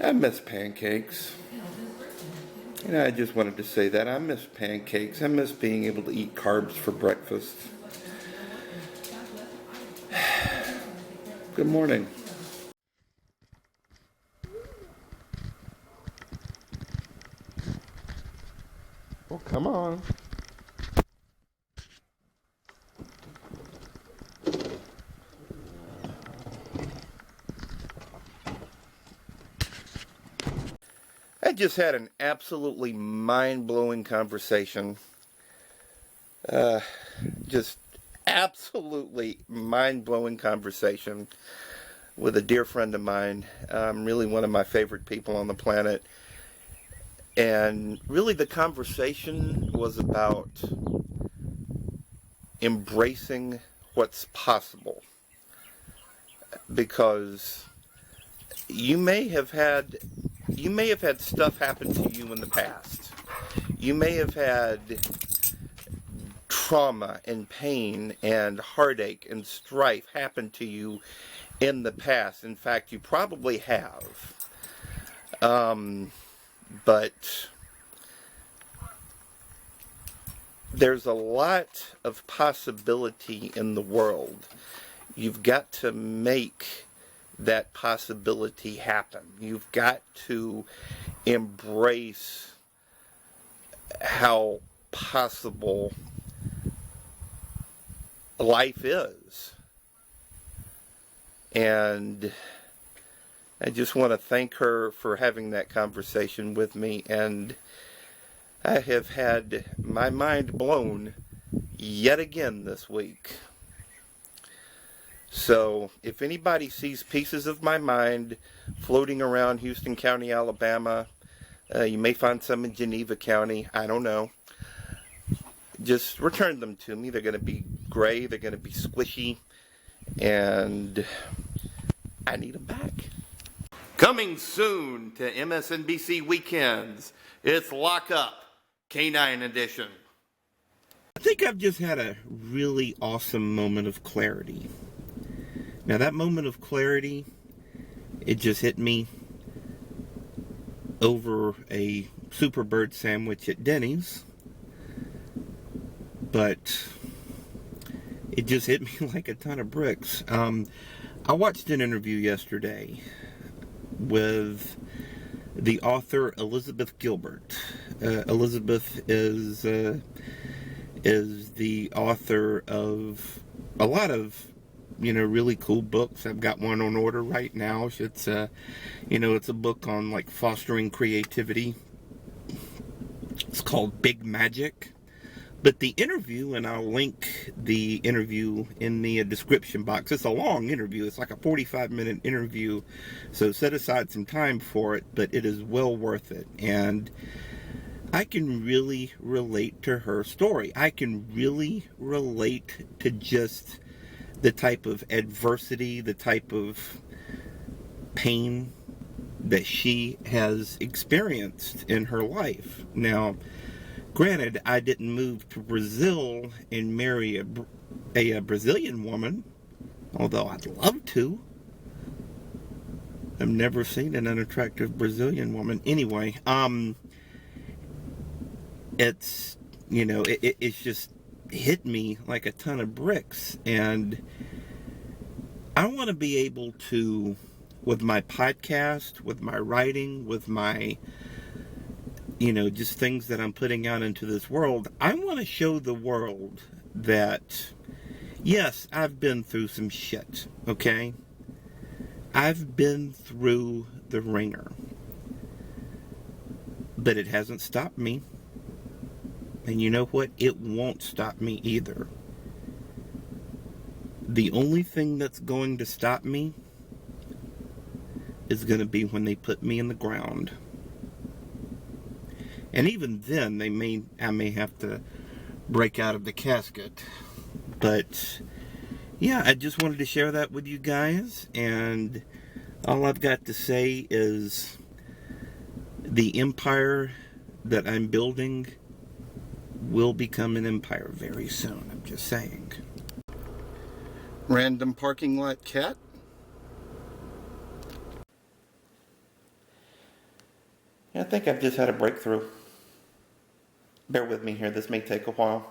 I miss pancakes. I just wanted to say that. I miss pancakes. I miss being able to eat carbs for breakfast. Good morning. Oh, come on. I just had an absolutely mind-blowing conversation. Just absolutely mind-blowing conversation with a dear friend of mine. Really one of my favorite people on the planet. And really the conversation was about embracing what's possible. Because you may have had stuff happen to you in the past. You may have had trauma and pain and heartache and strife happen to you in the past. In fact, you probably have. But there's a lot of possibility in the world. You've got to make that possibility happen. You've got to embrace how possible life is. And I just want to thank her for having that conversation with me, and I have had my mind blown yet again this week. So, if anybody sees pieces of my mind floating around Houston County, Alabama, you may find some in Geneva County, I don't know. Just return them to me. They're going to be gray, they're going to be squishy, and I need them back. Coming soon to MSNBC Weekends, it's Lock Up, Canine Edition. I think I've just had a really awesome moment of clarity. Now that moment of clarity, it just hit me over a Superbird sandwich at Denny's. But it just hit me like a ton of bricks. I watched an interview yesterday with the author Elizabeth Gilbert. Elizabeth is the author of a lot of really cool books. I've got one on order right now. It's it's a book on like fostering creativity. It's called Big Magic. But the interview, and I'll link the interview in the description box. It's a long interview. It's like a 45-minute interview. So set aside some time for it, but it is well worth it. And I can really relate to her story. I can really relate to just the type of adversity, the type of pain that she has experienced in her life. Now, granted, I didn't move to Brazil and marry a Brazilian woman, although I'd love to. I've never seen an unattractive Brazilian woman. Anyway, it's, it's just hit me like a ton of bricks. And I want to be able to, with my podcast, with my writing, with my just things that I'm putting out into this world, I want to show the world that, yes, I've been through some shit, okay? I've been through the ringer. But it hasn't stopped me. And you know what? It won't stop me either. The only thing that's going to stop me is going to be when they put me in the ground. And even then, I may have to break out of the casket. But, yeah, I just wanted to share that with you guys. And all I've got to say is the empire that I'm building will become an empire very soon. I'm just saying. Random parking lot cat. I think I've just had a breakthrough. Bear with me here, this may take a while.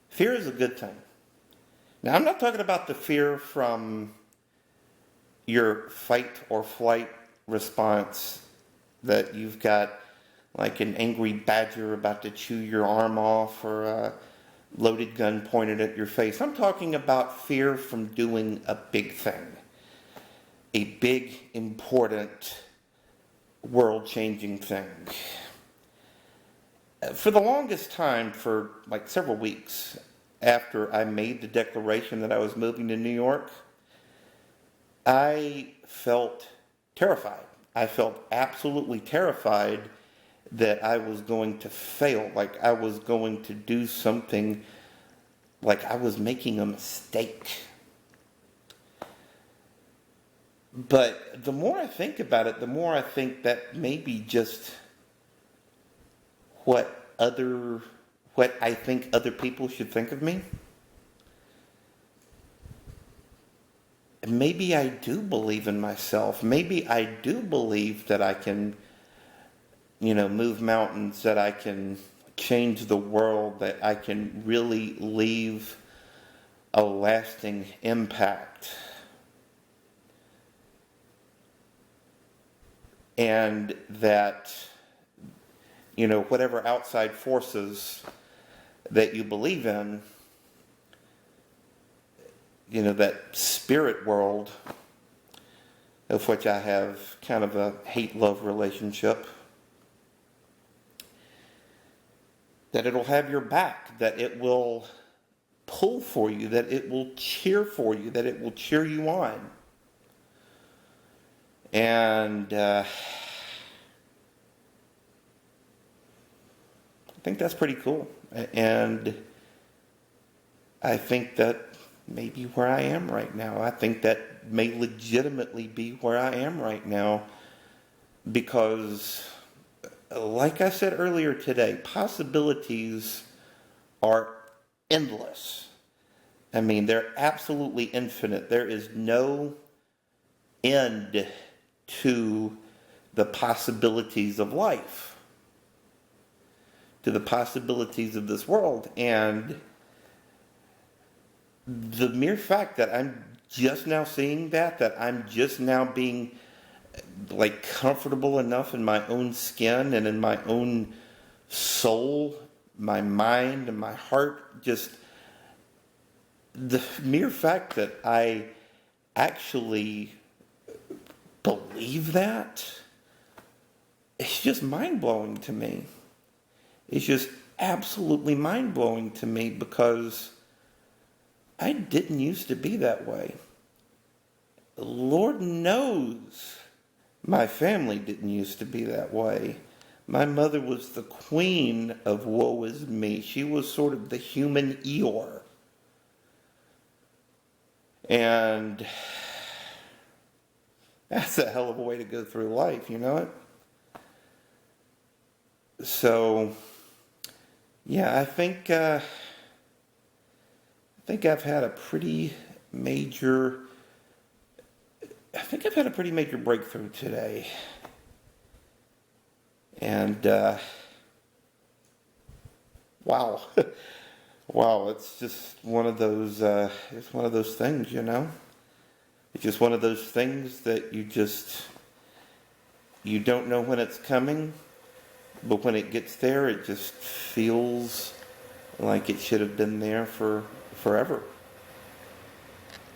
Fear is a good thing. Now, I'm not talking about the fear from your fight or flight response that you've got like an angry badger about to chew your arm off or a loaded gun pointed at your face. I'm talking about fear from doing a big thing, a big, important, world-changing thing. For the longest time, for like several weeks after I made the declaration that I was moving to New York, I felt terrified. I felt absolutely terrified that I was going to fail, like I was going to do something, like I was making a mistake. But the more I think about it, the more I think that maybe just what I think other people should think of me. Maybe I do believe in myself. Maybe I do believe that I can, move mountains, that I can change the world, that I can really leave a lasting impact. And that, whatever outside forces that you believe in, that spirit world, of which I have kind of a hate-love relationship, that it'll have your back, that it will pull for you, that it will cheer for you, that it will cheer you on. And I think that's pretty cool. And I think that may be where I am right now. I think that may legitimately be where I am right now because, like I said earlier today, possibilities are endless. I mean, they're absolutely infinite. There is no end to the possibilities of life, to the possibilities of this world. And the mere fact that I'm just now seeing that I'm just now being like comfortable enough in my own skin and in my own soul, my mind and my heart, just the mere fact that I actually believe that, it's just mind-blowing to me. It's just absolutely mind-blowing to me because I didn't used to be that way. Lord knows my family didn't used to be that way. My mother was the queen of woe is me. She was sort of the human Eeyore. And that's a hell of a way to go through life, you know it? So, yeah, I think I've had a pretty major breakthrough today. And wow. Wow, it's just one of those things, you know? It's just one of those things that you don't know when it's coming, but when it gets there, it just feels like it should have been there for forever.